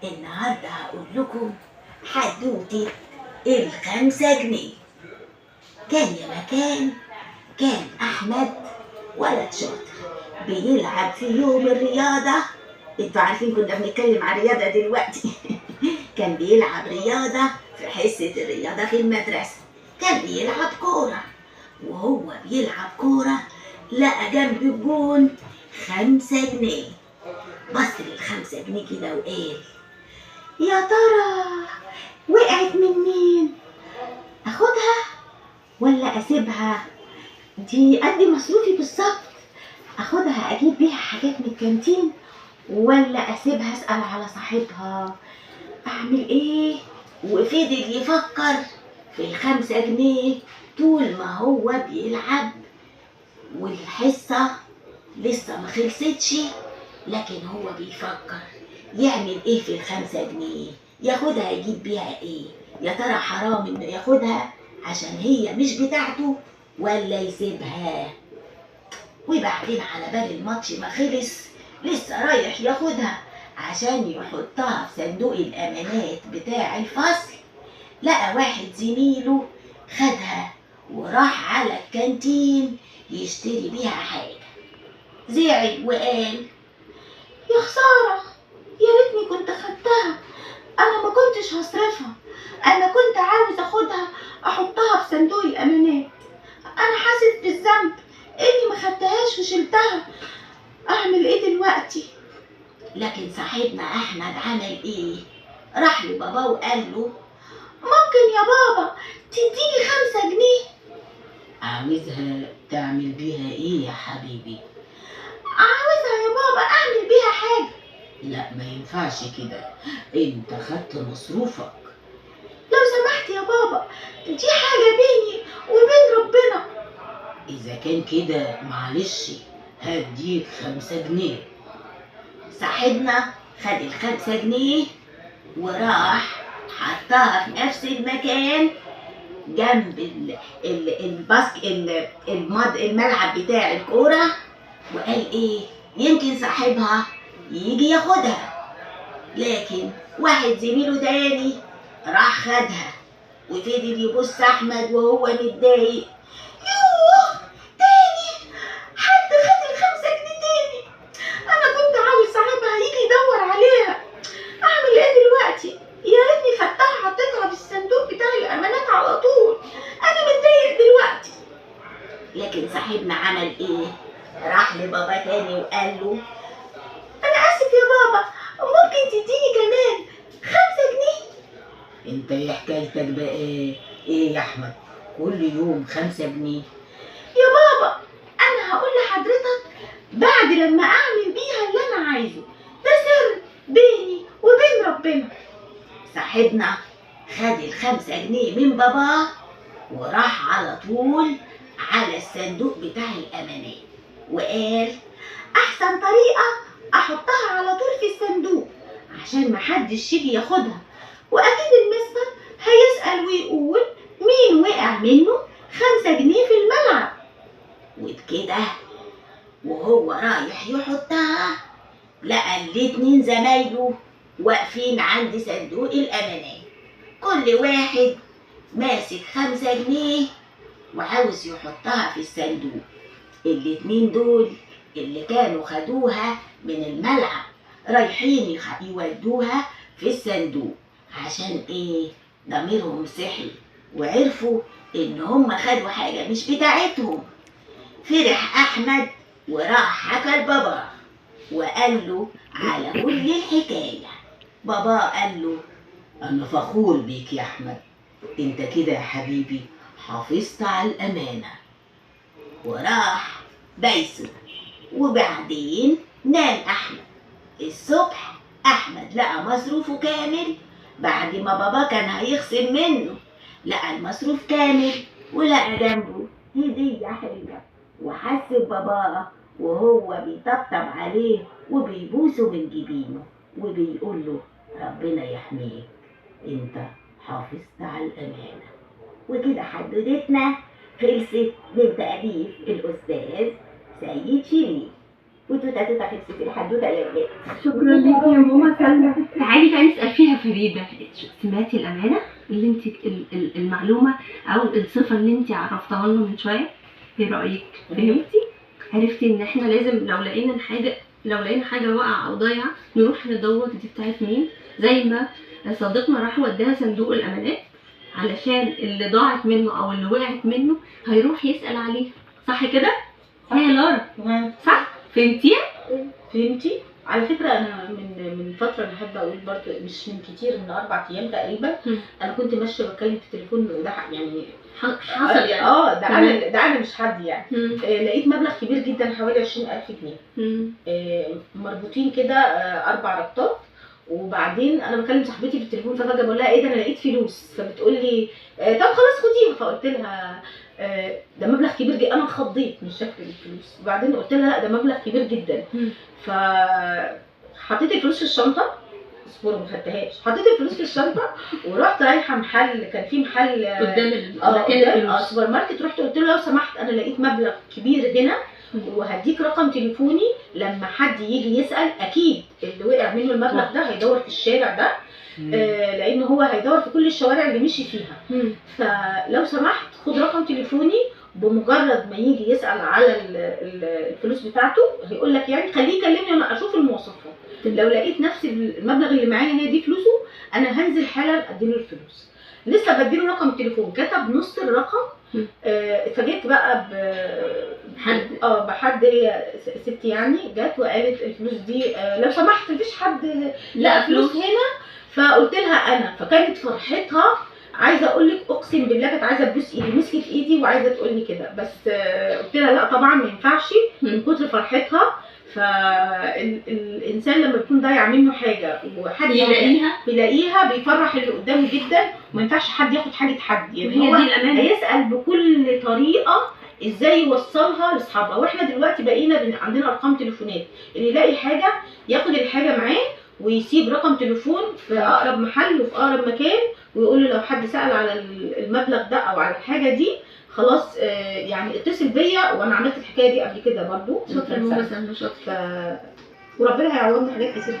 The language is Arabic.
النهارده هقول لكم حدوتة ال5 جنيه. كان يا مكان كان أحمد ولد شاطر بيلعب في يوم الرياضة. انتوا عارفين كنا بنتكلم عن الرياضة دلوقتي. كان بيلعب رياضة في حصة الرياضة في المدرسة. كان بيلعب كورة، وهو بيلعب كورة لقى جنب الجون 5 جنيه. بص لل5 جنيه كده وقال: يا ترى وقعت من مين؟ اخدها ولا اسيبها؟ دي قد مصروفي بالظبط. اخدها اجيب بيها حاجات من الكانتين ولا اسيبها اسال على صاحبها؟ اعمل ايه؟ وفضل يفكر في ال5 جنيه طول ما هو بيلعب، والحصة لسه ما خلصتش، لكن هو بيفكر يعمل ايه في ال5 جنيه، ياخدها يجيب بيها ايه؟ يا ترى حرام انه ياخدها عشان هي مش بتاعته ولا يسيبها؟ وبعدين على بال الماتش ما خلص لسه رايح ياخدها عشان يحطها في صندوق الامانات بتاع الفصل، لقى واحد زميله خدها وراح على الكانتين يشتري بيها حاجة. زعل وقال: يا خسارة، يا ريتني كنت خدتها، انا ما كنتش هصرفها، انا كنت عاوز اخدها احطها في صندوق الامانات، انا حاسس بالذنب اني ما خدتهاش وشلتها، اعمل ايه دلوقتي؟ لكن صاحبنا احمد عمل ايه؟ راح لبابا وقال له: ممكن يا بابا تديني 5 جنيه؟ عاوزها تعمل بيها ايه يا حبيبي؟ عاوزها يا بابا اعمل بيها حاجة. لا ما ينفعش كده، انت خدت مصروفك. لو سمحت يا بابا، دي حاجة بيني وبين ربنا. اذا كان كده معلش هديك 5 جنيه. صاحبنا خد ال5 جنيه وراح حطها في نفس المكان جنب الملعب بتاع الكورة، وقال ايه؟ يمكن صاحبها يجي ياخدها. لكن واحد زميله تاني راح خدها وفضل يبص احمد وهو متضايق: يوه، تاني حد خد ال5 جنيه تاني، انا كنت عاوز صاحبها يجي يدور عليها، اعمل ايه دلوقتي؟ يا ريتني خدتها حطيتها في الصندوق بتاع الامانات على طول، انا متضايق دلوقتي. لكن صاحبنا عمل ايه؟ راح لبابا تاني وقال له: انا اسف يا بابا، ممكن تديني كمان 5 جنيه؟ انت ايه حكايتك بقى؟ ايه يا احمد كل يوم 5 جنيه؟ يا بابا انا هقول لحضرتك بعد لما اعمل بيها اللي انا عايزه، ده سر بيني وبين ربنا. صاحبنا خد ال5 جنيه من باباه وراح على طول على الصندوق بتاع الامانات وقال: احسن طريقة احطها على طول في الصندوق عشان محدش يجي ياخدها، واكيد المستر هيسأل ويقول مين وقع منه 5 جنيه في الملعب. وبكده وهو رايح يحطها لقى ال2 زمايله واقفين عند صندوق الامانات، كل واحد ماسك 5 جنيه وعاوز يحطها في الصندوق. ال2 دول اللي كانوا خدوها من الملعب رايحين يودوها في الصندوق عشان ايه؟ ضميرهم صحي وعرفوا ان هم خدوا حاجة مش بتاعتهم. فرح احمد وراح حكى لبابا وقال له على كل الحكاية. بابا قال له: انا فخور بيك يا احمد، انت كده يا حبيبي حافظت على الامانة. وراح بيسه. وبعدين نام احمد. الصبح احمد لقى مصروفه كامل بعد ما بابا كان هيخصم منه، لقى المصروف كامل ولقى جنبه هدية حلوة، وحس بباباه وهو بيطبطب عليه وبيبوسه من جبينه وبيقول له: ربنا يحميك، انت حافظت على الامانة. وكده حدوتتنا خلصت من تأليف الأستاذ سيد شريف. وتوتة توتة خلصت الحدوتة يا ولاد. شكرا لك يا ماما سلمى. تعالي بقى نسأل فريدة، سمعتي الأمانة اللي انت المعلومة أو الصفة اللي انت عرفتها لنا من شوية؟ ايه رأيك؟ فهمتي؟ عرفتي ان احنا لازم لو لقينا حاجة واقعة أو ضايعة نروح ندور دي بتاعت مين، زي ما صديقنا راح وداها صندوق الأمانات علشان اللي ضاعت منه أو اللي وقعت منه هيروح يسأل عليها، صح كده؟ هي لارا صح؟ فهمتيها؟ فهمتي؟ على فكرة أنا من فترة بحب أقول برضه، مش من كتير، من 4 أيام تقريبا، أنا كنت ماشية بتكلم في التليفون، وده يعني حصل يعني. ده أنا مش حد يعني. لقيت مبلغ كبير جدا حوالي 20,000 جنيه مربوطين كده 4 ربطات. وبعدين انا بكلم صاحبتي في التليفون، ففجاه بقول لها ايه ده انا لقيت فلوس، فبتقول لي طب خلاص خديها. فقلت لها ده مبلغ كبير جدا. انا اتخضيت من شكل الفلوس، وبعدين قلت لها لا ده مبلغ كبير جدا. فحطيت الفلوس في الشنطه، اصبروا ما خدتهاش، حطيت الفلوس في الشنطه ورحت رايحه محل، كان في محل قدام سوبر ماركت، رحت قلت له لو سمحت انا لقيت مبلغ كبير هنا وهديك رقم تليفوني لما حد يجي يسأل، اكيد اللي وقع منه المبلغ ده هيدور في الشارع ده، لان هو هيدور في كل الشوارع اللي مشي فيها، فلو سمحت خد رقم تليفوني، بمجرد ما يجي يسأل على الفلوس بتاعته هيقول لك يعني خليه يكلمني وانا اشوف المواصفات، لو لقيت نفس المبلغ اللي معايا هي دي فلوسه انا هنزل حالا اديله الفلوس. لسه بديله رقم التليفون، كتب نص الرقم. اتفاجئت بقى بحد، هي ست يعني جت وقالت الفلوس دي لو سمحت مفيش حد لا فلوس هنا. فقلت لها انا، فكانت فرحتها عايزه اقول لك اقسم بالله كانت عايزه تبوس ايدي، مسكت ايدي وعايزه تقول لي كده، بس قلت لها لا طبعا ما ينفعش من كتر فرحتها. فالانسان لما بيكون ضايع منه حاجه وحد بيلاقيها بيفرح اللي قدامه جدا، وما ينفعش حد ياخد حاجه حد، يعني هو هيسال بكل طريقه ازاي يوصلها لاصحابها. واحنا دلوقتي بقينا عندنا ارقام تليفونات، اللي يلاقي حاجه ياخد الحاجه معاه ويسيب رقم تليفون في اقرب محل وفي اقرب مكان، ويقول له لو حد سال على المبلغ ده او على الحاجه دي خلاص يعني اتصل بيا. وانا عملت الحكايه دي قبل كده برضو، شاطره ماما، شاطره. وربنا هيعوضنا حاجات كتير.